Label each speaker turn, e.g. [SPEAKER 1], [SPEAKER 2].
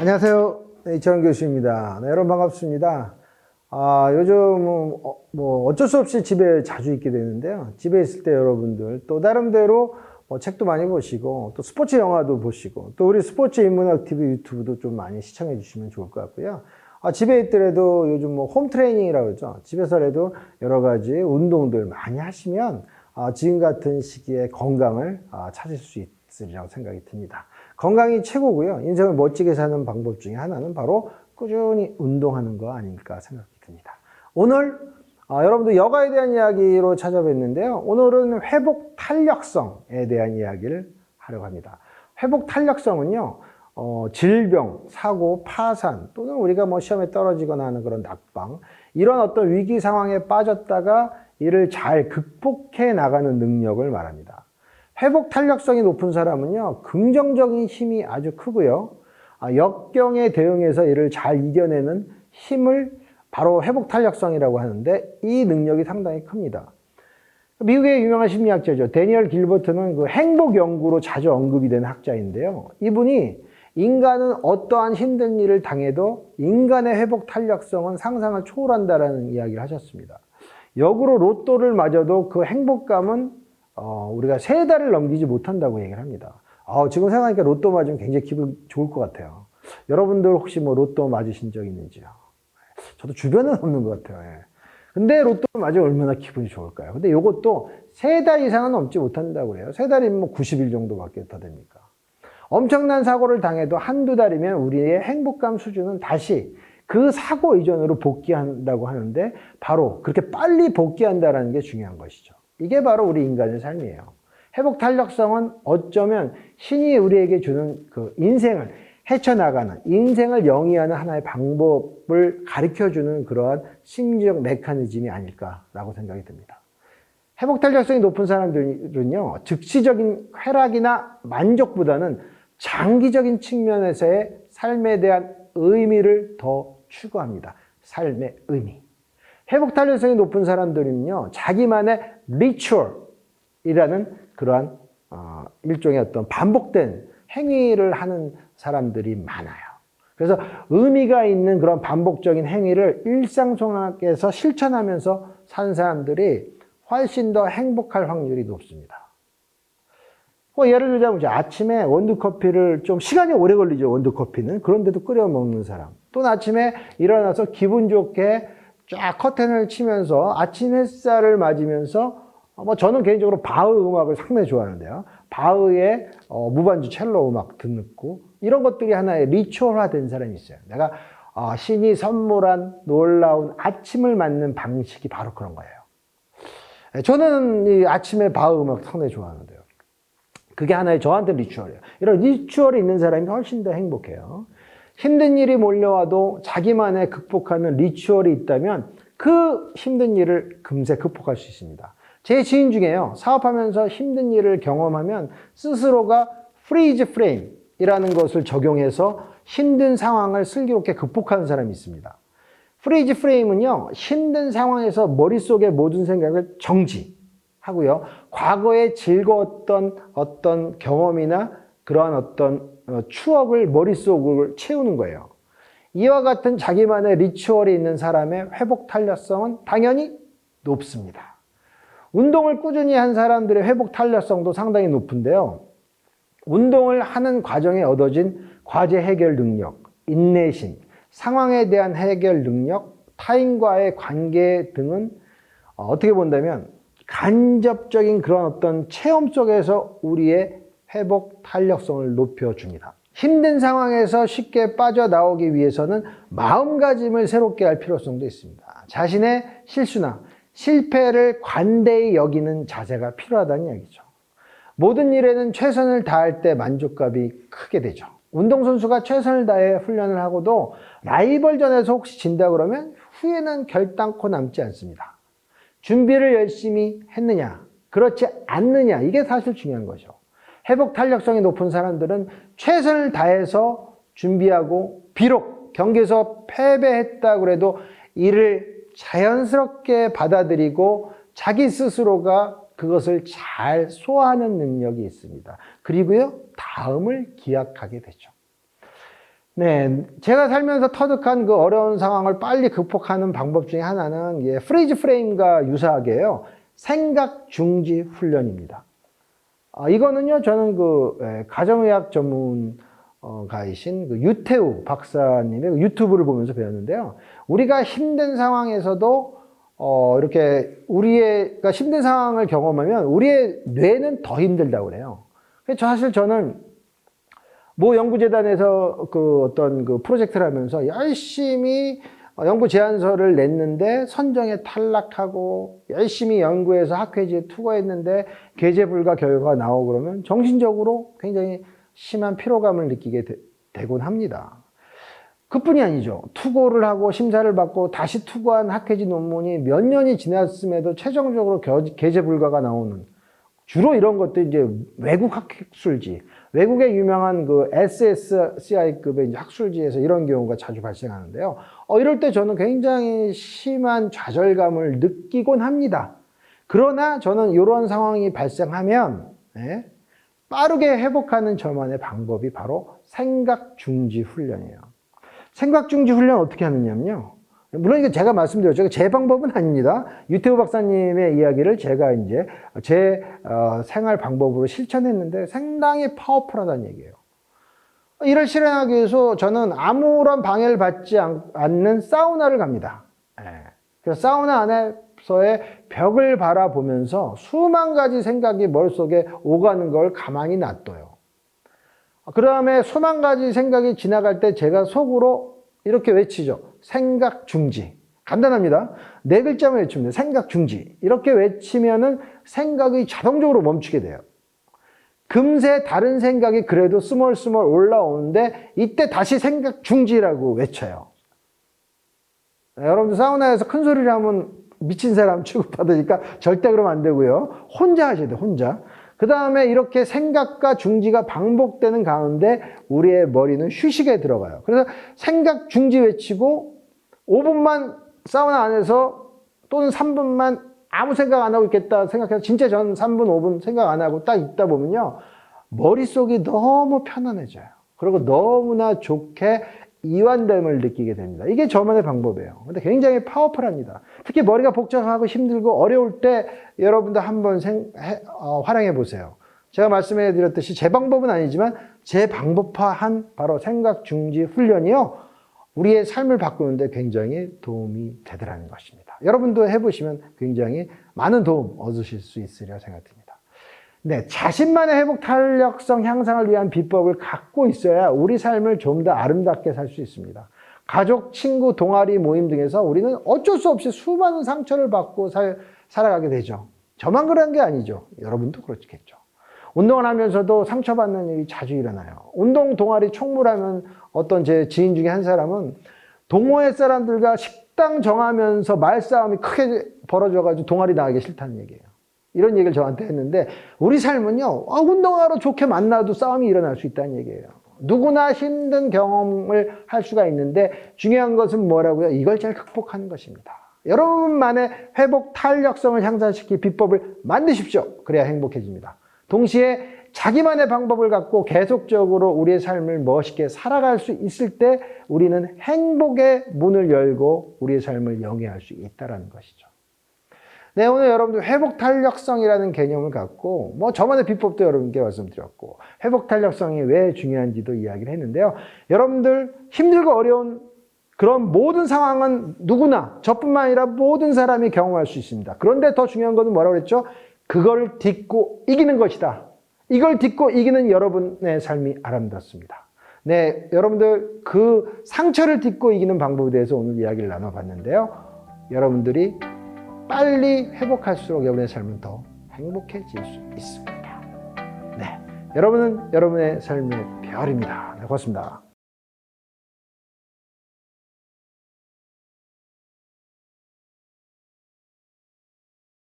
[SPEAKER 1] 안녕하세요. 이철원 교수입니다. 네, 여러분 반갑습니다. 요즘 어쩔 수 없이 집에 자주 있게 되는데요. 집에 있을 때 여러분들 또 나름대로 책도 많이 보시고 또 스포츠 영화도 보시고 또 우리 스포츠 인문학 TV 유튜브도 좀 많이 시청해 주시면 좋을 것 같고요. 집에 있더라도 요즘 홈 트레이닝이라고 그러죠. 집에서라도 여러 가지 운동들 많이 하시면 지금 같은 시기에 건강을 찾을 수 있으리라고 생각이 듭니다. 건강이 최고고요. 인생을 멋지게 사는 방법 중에 하나는 바로 꾸준히 운동하는 거 아닐까 생각이 듭니다. 오늘 여러분들 여가에 대한 이야기로 찾아뵀는데요. 오늘은 회복 탄력성에 대한 이야기를 하려고 합니다. 회복 탄력성은요, 질병, 사고, 파산 또는 우리가 시험에 떨어지거나 하는 그런 낙방, 이런 어떤 위기 상황에 빠졌다가 이를 잘 극복해 나가는 능력을 말합니다. 회복 탄력성이 높은 사람은요, 긍정적인 힘이 아주 크고요. 역경에 대응해서 이를 잘 이겨내는 힘을 바로 회복 탄력성이라고 하는데 이 능력이 상당히 큽니다. 미국의 유명한 심리학자죠. 데니얼 길버트는 그 행복 연구로 자주 언급이 되는 학자인데요. 이분이 인간은 어떠한 힘든 일을 당해도 인간의 회복 탄력성은 상상을 초월한다라는 이야기를 하셨습니다. 역으로 로또를 맞아도 그 행복감은 우리가 3달을 넘기지 못한다고 얘기를 합니다. 지금 생각하니까 로또 맞으면 굉장히 기분 좋을 것 같아요. 여러분들 혹시 로또 맞으신 적 있는지요? 저도 주변은 없는 것 같아요. 예. 근데 로또 맞으면 얼마나 기분이 좋을까요? 근데 이것도 3달 이상은 넘지 못한다고 그래요. 3달이면 90일 정도밖에 더 됩니까? 엄청난 사고를 당해도 한두 달이면 우리의 행복감 수준은 다시 그 사고 이전으로 복귀한다고 하는데 바로 그렇게 빨리 복귀한다는 게 중요한 것이죠. 이게 바로 우리 인간의 삶이에요. 회복 탄력성은 어쩌면 신이 우리에게 주는 그 인생을 헤쳐나가는, 인생을 영위하는 하나의 방법을 가르쳐주는 그러한 심리적 메커니즘이 아닐까라고 생각이 듭니다. 회복 탄력성이 높은 사람들은요, 즉시적인 쾌락이나 만족보다는 장기적인 측면에서의 삶에 대한 의미를 더 추구합니다. 삶의 의미. 회복 탄력성이 높은 사람들은요, 자기만의 리추얼이라는 그러한 일종의 어떤 반복된 행위를 하는 사람들이 많아요. 그래서 의미가 있는 그런 반복적인 행위를 일상 속에서 실천하면서 사는 사람들이 훨씬 더 행복할 확률이 높습니다. 예를 들자면 아침에 원두커피를 좀 시간이 오래 걸리죠. 원두커피는. 그런데도 끓여 먹는 사람. 또는 아침에 일어나서 기분 좋게 쫙 커튼을 치면서 아침 햇살을 맞으면서 저는 개인적으로 바흐 음악을 상당히 좋아하는데요. 바흐의 무반주 첼로 음악 듣고 이런 것들이 하나의 리추얼화된 사람이 있어요. 내가 신이 선물한 놀라운 아침을 맞는 방식이 바로 그런 거예요. 저는 이 아침에 바흐 음악 상당히 좋아하는데요. 그게 하나의 저한테 리추얼이에요. 이런 리추얼이 있는 사람이 훨씬 더 행복해요. 힘든 일이 몰려와도 자기만의 극복하는 리추얼이 있다면 그 힘든 일을 금세 극복할 수 있습니다. 제 지인 중에요. 사업하면서 힘든 일을 경험하면 스스로가 프리즈 프레임이라는 것을 적용해서 힘든 상황을 슬기롭게 극복하는 사람이 있습니다. 프리즈 프레임은요, 힘든 상황에서 머릿속의 모든 생각을 정지하고요, 과거에 즐거웠던 어떤 경험이나 그러한 어떤 추억을 머릿속을 채우는 거예요. 이와 같은 자기만의 리추얼이 있는 사람의 회복 탄력성은 당연히 높습니다. 운동을 꾸준히 한 사람들의 회복 탄력성도 상당히 높은데요. 운동을 하는 과정에 얻어진 과제 해결 능력, 인내심, 상황에 대한 해결 능력, 타인과의 관계 등은 어떻게 본다면 간접적인 그런 어떤 체험 속에서 우리의 회복 탄력성을 높여줍니다. 힘든 상황에서 쉽게 빠져나오기 위해서는 마음가짐을 새롭게 할 필요성도 있습니다. 자신의 실수나 실패를 관대히 여기는 자세가 필요하다는 얘기죠. 모든 일에는 최선을 다할 때 만족감이 크게 되죠. 운동선수가 최선을 다해 훈련을 하고도 라이벌전에서 혹시 진다 그러면 후회는 결단코 남지 않습니다. 준비를 열심히 했느냐, 그렇지 않느냐, 이게 사실 중요한 거죠. 회복 탄력성이 높은 사람들은 최선을 다해서 준비하고 비록 경기에서 패배했다 그래도 이를 자연스럽게 받아들이고 자기 스스로가 그것을 잘 소화하는 능력이 있습니다. 그리고요, 다음을 기약하게 되죠. 네, 제가 살면서 터득한 그 어려운 상황을 빨리 극복하는 방법 중에 하나는 프리즈 프레임과 유사하게요. 생각 중지 훈련입니다. 이거는요, 저는 가정의학 전문가이신 유태우 박사님의 유튜브를 보면서 배웠는데요. 우리가 힘든 상황에서도 이렇게 우리가 힘든 상황을 경험하면 우리의 뇌는 더 힘들다고 그래요. 사실 저는 모 연구재단에서 어떤 프로젝트를 하면서 열심히 연구 제안서를 냈는데 선정에 탈락하고 열심히 연구해서 학회지에 투고했는데 게재 불가 결과가 나오고 그러면 정신적으로 굉장히 심한 피로감을 느끼게 되곤 합니다. 그뿐이 아니죠. 투고를 하고 심사를 받고 다시 투고한 학회지 논문이 몇 년이 지났음에도 최종적으로 게재 불가가 나오는, 주로 이런 것들이 이제 외국 학술지, 외국의 유명한 SSCI급의 학술지에서 이런 경우가 자주 발생하는데요. 이럴 때 저는 굉장히 심한 좌절감을 느끼곤 합니다. 그러나 저는 이런 상황이 발생하면 빠르게 회복하는 저만의 방법이 바로 생각 중지 훈련이에요. 생각 중지 훈련 어떻게 하느냐면요. 물론 이거 제가 말씀드렸죠. 제 방법은 아닙니다. 유태우 박사님의 이야기를 제가 이제 제 생활 방법으로 실천했는데 상당히 파워풀하다는 얘기예요. 이를 실현하기 위해서 저는 아무런 방해를 받지 않는 사우나를 갑니다. 그래서 사우나 안에서의 벽을 바라보면서 수만 가지 생각이 머릿속에 오가는 걸 가만히 놔둬요. 그 다음에 수만 가지 생각이 지나갈 때 제가 속으로 이렇게 외치죠. 생각 중지. 간단합니다. 4글자만 외칩니다. 생각 중지. 이렇게 외치면은 생각이 자동적으로 멈추게 돼요. 금세 다른 생각이 그래도 스멀스멀 올라오는데 이때 다시 생각 중지라고 외쳐요. 여러분들 사우나에서 큰 소리를 하면 미친 사람 취급받으니까 절대 그러면 안 되고요. 혼자 하셔야 돼요. 혼자. 그 다음에 이렇게 생각과 중지가 반복되는 가운데 우리의 머리는 휴식에 들어가요. 그래서 생각 중지 외치고 5분만 사우나 안에서 또는 3분만 아무 생각 안 하고 있겠다 생각해서 진짜 저는 3분, 5분 생각 안 하고 딱 있다 보면요. 머릿속이 너무 편안해져요. 그리고 너무나 좋게 이완됨을 느끼게 됩니다. 이게 저만의 방법이에요. 근데 굉장히 파워풀합니다. 특히 머리가 복잡하고 힘들고 어려울 때 여러분도 한번 활용해 보세요. 제가 말씀해 드렸듯이 제 방법은 아니지만 제 방법화한 바로 생각 중지 훈련이요. 우리의 삶을 바꾸는데 굉장히 도움이 되더라는 것입니다. 여러분도 해보시면 굉장히 많은 도움 얻으실 수 있으리라 생각됩니다. 네, 자신만의 회복 탄력성 향상을 위한 비법을 갖고 있어야 우리 삶을 좀 더 아름답게 살 수 있습니다. 가족, 친구, 동아리, 모임 등에서 우리는 어쩔 수 없이 수많은 상처를 받고 살아가게 되죠. 저만 그런 게 아니죠. 여러분도 그렇겠죠. 운동을 하면서도 상처받는 일이 자주 일어나요. 운동 동아리 총무라면 어떤 제 지인 중에 한 사람은 동호회 사람들과 식당 정하면서 말싸움이 크게 벌어져가지고 동아리 나가기 싫다는 얘기예요. 이런 얘기를 저한테 했는데 우리 삶은요. 운동하러 좋게 만나도 싸움이 일어날 수 있다는 얘기예요. 누구나 힘든 경험을 할 수가 있는데 중요한 것은 뭐라고요? 이걸 잘 극복하는 것입니다. 여러분만의 회복 탄력성을 향상시킬 비법을 만드십시오. 그래야 행복해집니다. 동시에 자기만의 방법을 갖고 계속적으로 우리의 삶을 멋있게 살아갈 수 있을 때 우리는 행복의 문을 열고 우리의 삶을 영위할 수 있다는 것이죠. 네, 오늘 여러분들 회복 탄력성이라는 개념을 갖고 저만의 비법도 여러분께 말씀드렸고 회복 탄력성이 왜 중요한지도 이야기를 했는데요. 여러분들 힘들고 어려운 그런 모든 상황은 누구나 저뿐만 아니라 모든 사람이 경험할 수 있습니다. 그런데 더 중요한 것은 뭐라고 그랬죠? 그걸 딛고 이기는 것이다. 이걸 딛고 이기는 여러분의 삶이 아름답습니다. 네, 여러분들 그 상처를 딛고 이기는 방법에 대해서 오늘 이야기를 나눠봤는데요. 여러분들이 빨리 회복할수록 여러분의 삶은 더 행복해질 수 있습니다. 네, 여러분은 여러분의 삶의 별입니다. 네, 고맙습니다.